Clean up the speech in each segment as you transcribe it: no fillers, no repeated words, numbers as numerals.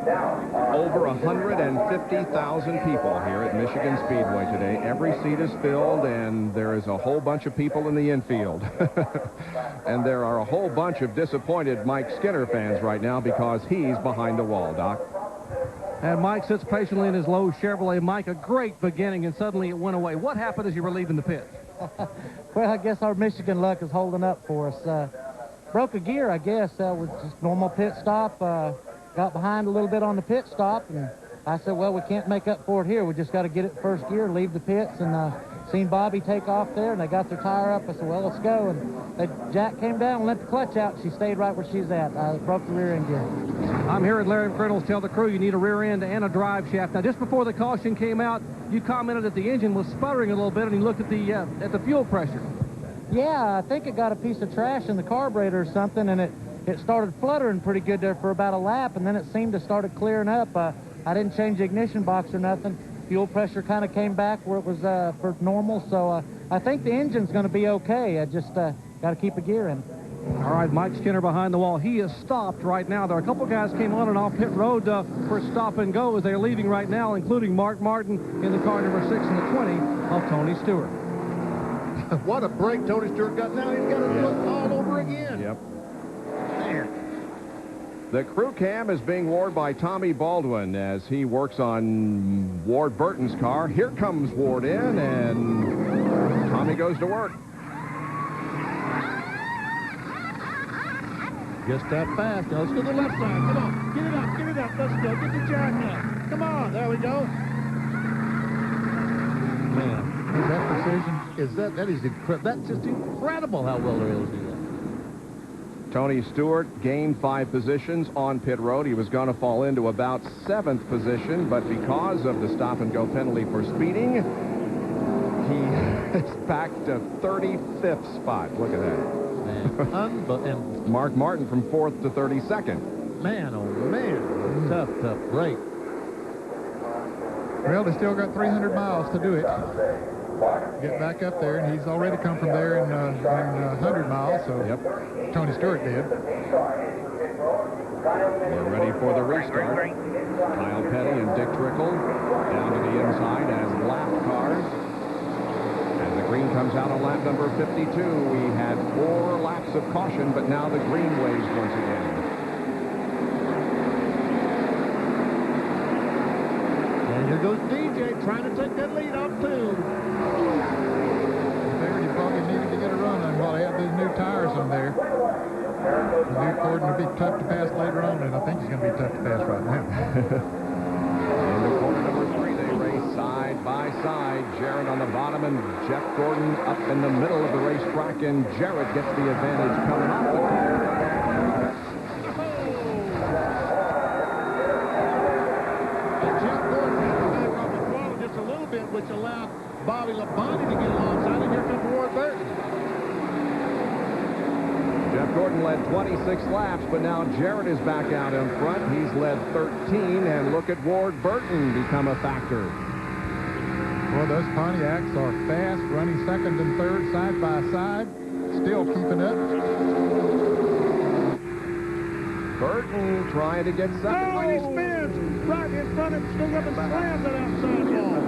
Over 150,000 people here at Michigan Speedway today. Every seat is filled, and there is a whole bunch of people in the infield. And there are a whole bunch of disappointed Mike Skinner fans right now because he's behind the wall, Doc. And Mike sits patiently in his low Chevrolet. Mike, a great beginning, and suddenly it went away. What happened as you were leaving the pit? Well, I guess our Michigan luck is holding up for us. Broke a gear, I guess. Was just normal pit stop. Got behind a little bit on the pit stop, and I said, well, we can't make up for it here. We just got to get it first gear, leave the pits, and seen Bobby take off there, and they got their tire up. I said, well, let's go. And Jack came down and let the clutch out. She stayed right where she's at. I broke the rear end gear. I'm here at Larry McCriddle's. Tell the crew you need a rear end and a drive shaft. Now, just before the caution came out, you commented that the engine was sputtering a little bit, and you looked at the fuel pressure. Yeah, I think it got a piece of trash in the carburetor or something, and it started fluttering pretty good there for about a lap, and then it seemed to started clearing up. I didn't change the ignition box or nothing. Fuel pressure kind of came back where it was for normal, so I think the engine's going to be okay. I just got to keep a gear in. All right, Mike Skinner behind the wall. He is stopped right now. There are a couple guys came on and off pit road for stop and go as they're leaving right now, including Mark Martin in the car number 6 and the 20 of Tony Stewart. What a break Tony Stewart got. Now he's got to do it all over again. Yep. The crew cam is being worn by Tommy Baldwin as he works on Ward Burton's car. Here comes Ward in, and Tommy goes to work. Just that fast. Now let's go to the left side. Come on. Get it up. Get it up. Let's go. Get the jack up. Come on. There we go. Man, is that precision? That is incredible. That's just incredible how well they're able to do that. Tony Stewart gained 5 positions on pit road. He was going to fall into about 7th position, but because of the stop-and-go penalty for speeding, he is back to 35th spot. Look at that. Man, and Mark Martin from 4th to 32nd. Man, oh, man. Tough break. Well, they still got 300 miles to do it. Get back up there, and he's already come from there in 100 miles, so yep. Tony Stewart did. We're ready for the restart. Kyle Petty and Dick Trickle down to the inside as lap cars. As the green comes out on lap number 52, we had 4 laps of caution, but now the green waves once again. And here goes DJ trying to take that lead off, too. He probably needed to get a run on while he had those new tires on there. The new Gordon will be tough to pass later on, and I think he's going to be tough to pass right now. In the corner number 3, they race side by side. Jarrett on the bottom and Jeff Gordon up in the middle of the racetrack, and Jarrett gets the advantage coming off the corner. And Jeff Gordon had to back off the throttle just a little bit, which allowed Bobby Labonte to get alongside, and here comes Ward Burton. Jeff Gordon led 26 laps, but now Jarrett is back out in front. He's led 13, and look at Ward Burton become a factor. Well, those Pontiacs are fast, running second and third side by side, still keeping up. Burton trying to get second. Oh, and he spins right in front of him, swings up and slams it outside wall.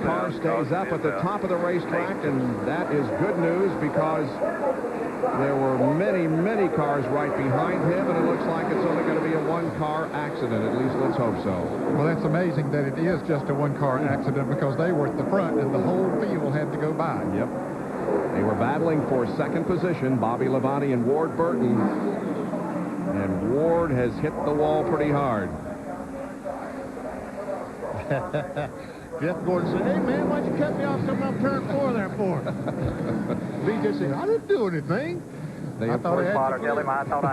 Car stays up at the top of the racetrack, and that is good news because there were many cars right behind him, and it looks like it's only going to be a 1-car accident. At least let's hope so. Well, that's amazing that it is just a 1-car accident because they were at the front and the whole field had to go by. Yep. They were battling for second position, Bobby Labonte and Ward Burton. And Ward has hit the wall pretty hard. Jeff Gordon said, hey, man, why'd you cut me off coming up turn 4 there for? BJ said, I didn't do anything. I thought I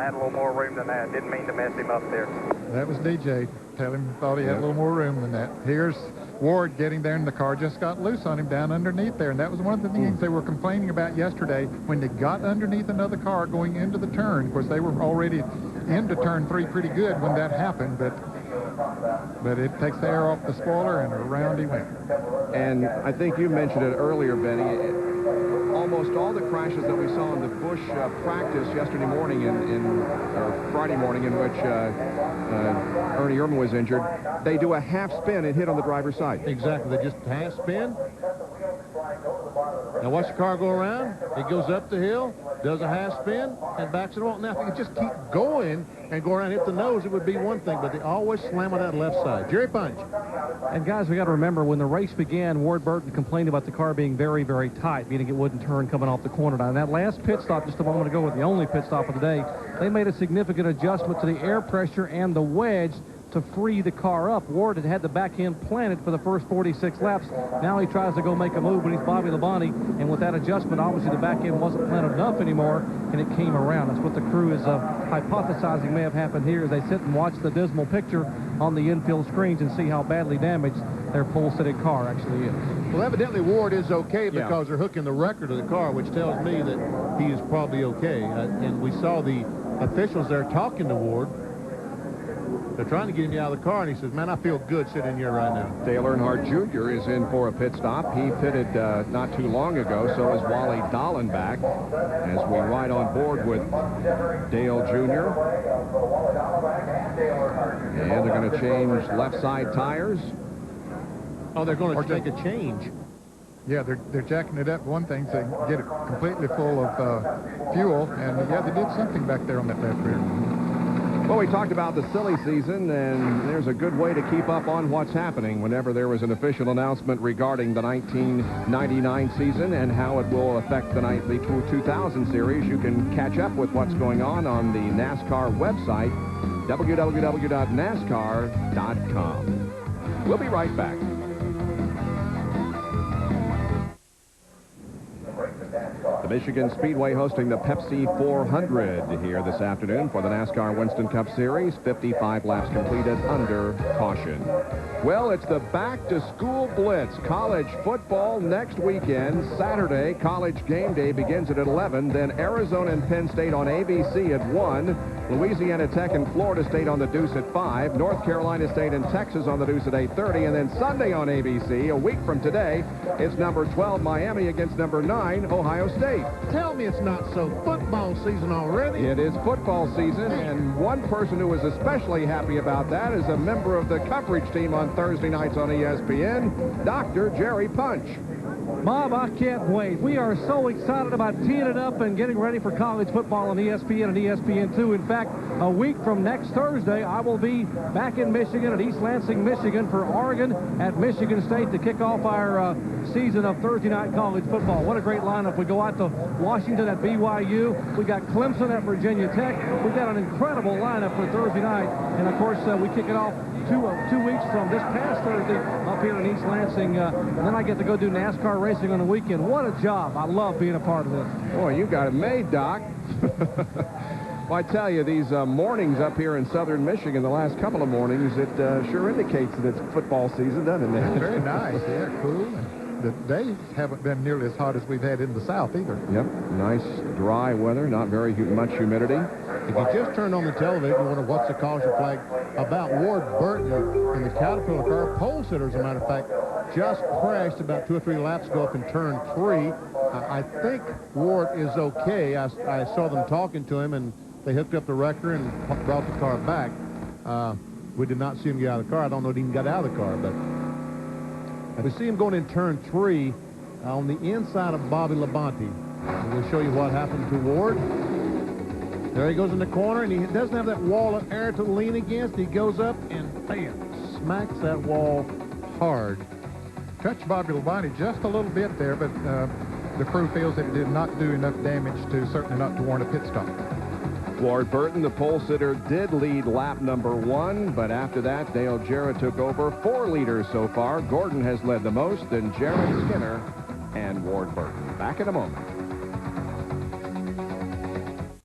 had a little more room than that. Didn't mean to mess him up there. That was DJ. Tell him thought he had a little more room than that. Here's Ward getting there, and the car just got loose on him down underneath there. And that was one of the things they were complaining about yesterday when they got underneath another car going into the turn. Of course, they were already into turn 3 pretty good when that happened, but it takes the air off the spoiler, and around he went. And I think you mentioned it earlier, Benny. almost all the crashes that we saw in the Busch practice yesterday morning or Friday morning in which Ernie Irvin was injured, they do a half spin and hit on the driver's side. Exactly. They just half spin. Now watch the car go around. It goes up the hill, does a half spin, and backs it on. Now, if you could just keep going and go around, hit the nose, it would be one thing, but they always slam on that left side. Jerry Punch. And guys, we got to remember, when the race began, Ward Burton complained about the car being very, very tight, meaning it wouldn't turn coming off the corner. Now, in that last pit stop just a moment ago, with the only pit stop of the day, they made a significant adjustment to the air pressure and the wedge to free the car up. Ward had had the back end planted for the first 46 laps. Now he tries to go make a move, but he's Bobby Labonte, and with that adjustment, obviously the back end wasn't planted enough anymore, and it came around. That's what the crew is hypothesizing may have happened here as they sit and watch the dismal picture on the infield screens and see how badly damaged their pole-sitting car actually is. Well, evidently Ward is okay because they're hooking the record of the car, which tells me that he is probably okay. And we saw the officials there talking to Ward. They're trying to get him out of the car, and he says, man, I feel good sitting here right now. Dale Earnhardt Jr. is in for a pit stop. He pitted not too long ago, so is Wally Dallenbach. As we ride on board with Dale Jr. And they're going to change left side tires. Oh, they're going to take a change. Yeah, they're jacking it up. One thing to get it completely full of fuel, and yeah, they did something back there on that left rear. Well, we talked about the silly season, and there's a good way to keep up on what's happening whenever there was an official announcement regarding the 1999 season and how it will affect the 2000 series. You can catch up with what's going on the NASCAR website, www.nascar.com. We'll be right back. The Michigan Speedway hosting the Pepsi 400 here this afternoon for the NASCAR Winston Cup Series. 55 laps completed under caution. Well, it's the back-to-school blitz. College football next weekend. Saturday, college game day begins at 11. Then Arizona and Penn State on ABC at 1. Louisiana Tech and Florida State on the deuce at 5. North Carolina State and Texas on the deuce at 8:30. And then Sunday on ABC, a week from today, it's number 12 Miami against number 9 Ohio State. Tell me it's not so. Football season already. It is football season, and one person who is especially happy about that is a member of the coverage team on Thursday nights on ESPN, Dr. Jerry Punch. Bob, I can't wait. We are so excited about teeing it up and getting ready for college football on ESPN and ESPN2. In fact, a week from next Thursday, I will be back in Michigan at East Lansing, Michigan for Oregon at Michigan State to kick off our season of Thursday night college football. What a great lineup. We go out to Washington at BYU. We got Clemson at Virginia Tech. We've got an incredible lineup for Thursday night. And, of course, we kick it off two weeks from this past Thursday up here in East Lansing. And then I get to go do NASCAR racing on the weekend. What a job. I love being a part of this. Boy, you got it made, Doc. Well, I tell you, these mornings up here in southern Michigan, the last couple of mornings, it sure indicates that it's football season, doesn't it? Very nice. Yeah, cool. And the days haven't been nearly as hot as we've had in the south either. Yep. Nice, dry weather, not very much humidity. If you just turned on the television, you wonder what's the caution flag about Ward Burton in the Caterpillar car. Pole sitter, as a matter of fact, just crashed about 2 or 3 laps ago up in turn 3. I think Ward is okay. I saw them talking to him, and they hooked up the wrecker and brought the car back. We did not see him get out of the car. I don't know if he even got out of the car, but we see him going in turn 3 on the inside of Bobby Labonte. We'll show you what happened to Ward. There he goes in the corner, and he doesn't have that wall of air to lean against. He goes up and, bam, smacks that wall hard. Touched Bobby Labonte just a little bit there, but the crew feels that it did not do enough damage to certainly not to warrant a pit stop. Ward Burton, the pole sitter, did lead lap number 1, but after that, Dale Jarrett took over. 4 leaders so far. Gordon has led the most, then Jarrett, Skinner, and Ward Burton. Back in a moment.